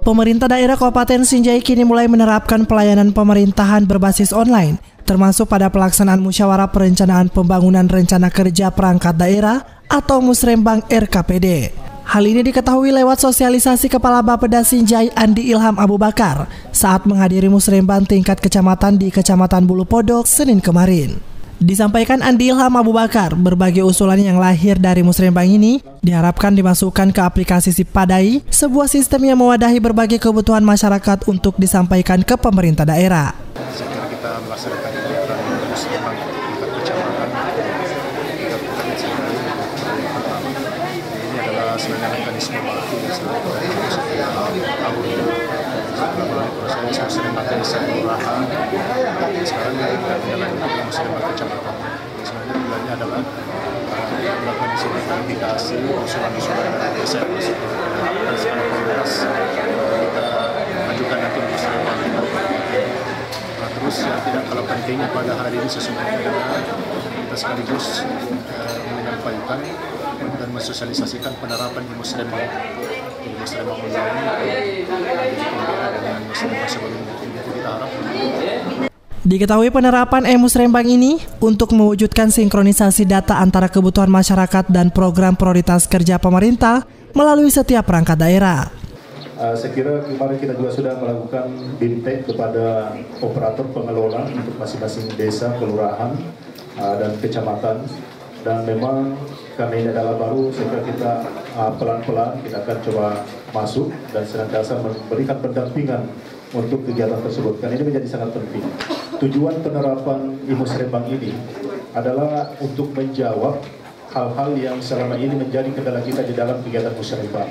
Pemerintah daerah Kabupaten Sinjai kini mulai menerapkan pelayanan pemerintahan berbasis online, termasuk pada pelaksanaan musyawarah perencanaan pembangunan rencana kerja perangkat daerah atau Musrembang RKPD. Hal ini diketahui lewat sosialisasi Kepala Bapeda Sinjai Andi Ilham Abu Bakar saat menghadiri Musrembang tingkat kecamatan di Kecamatan Bulu Podok Senin kemarin. Disampaikan Andi Ilham Abu Bakar, berbagai usulan yang lahir dari Musrembang ini diharapkan dimasukkan ke aplikasi Sipadai, sebuah sistem yang mewadahi berbagai kebutuhan masyarakat untuk disampaikan ke pemerintah daerah. Setelah kita melaksanakan kegiatan Musrembang tingkat kecamatan, ini adalah sebenarnya mekanisme baku yang selalu setiap tahun setelah melalui proses Musrembang desa kelurahan. Sekarang kita menjalankan Musrembang kecamatan. Sebenarnya tujuannya adalah melakukan verifikasi usulan-usulan dari desa yang masuk ke skala komunitas. Kita ajukan nanti di Musrembang. Terus yang tidak kalah pentingnya pada hari ini sesungguhnya adalah kita sekaligus menyampaikan dan mensosialisasikan penerapan di Musrembang. Di Musrembang online dengan Musrembang sebelumnya itu kita harapkan. Diketahui penerapan e-Musrembang ini untuk mewujudkan sinkronisasi data antara kebutuhan masyarakat dan program prioritas kerja pemerintah melalui setiap perangkat daerah. Saya kira kemarin kita juga sudah melakukan bintek kepada operator pengelola untuk masing-masing desa, kelurahan, dan kecamatan. Dan memang karena ini adalah baru, saya kira kita pelan-pelan kita akan coba masuk dan senantiasa memberikan pendampingan untuk kegiatan tersebut. Karena ini menjadi sangat penting. Tujuan penerapan e-Musrembang ini adalah untuk menjawab hal-hal yang selama ini menjadi kendala kita di dalam kegiatan Musrembang.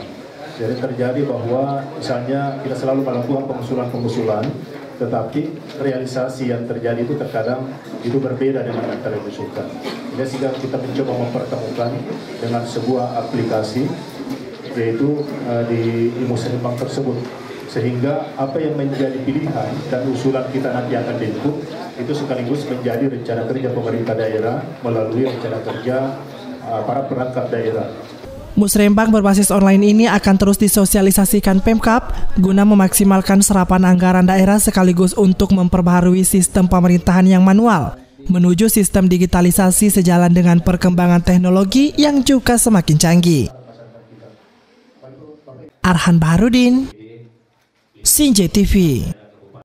Jadi terjadi bahwa misalnya kita selalu melakukan pengusulan-pengusulan, tetapi realisasi yang terjadi itu terkadang itu berbeda dengan yang diusulkan. Jadi sehingga kita mencoba mempertemukan dengan sebuah aplikasi, yaitu di e-Musrembang tersebut. Sehingga apa yang menjadi pilihan dan usulan kita nanti akan diinput itu sekaligus menjadi rencana kerja pemerintah daerah melalui rencana kerja para perangkat daerah. Musrembang berbasis online ini akan terus disosialisasikan Pemkab guna memaksimalkan serapan anggaran daerah sekaligus untuk memperbaharui sistem pemerintahan yang manual menuju sistem digitalisasi sejalan dengan perkembangan teknologi yang juga semakin canggih. Arhan Baharudin, Sinjai TV.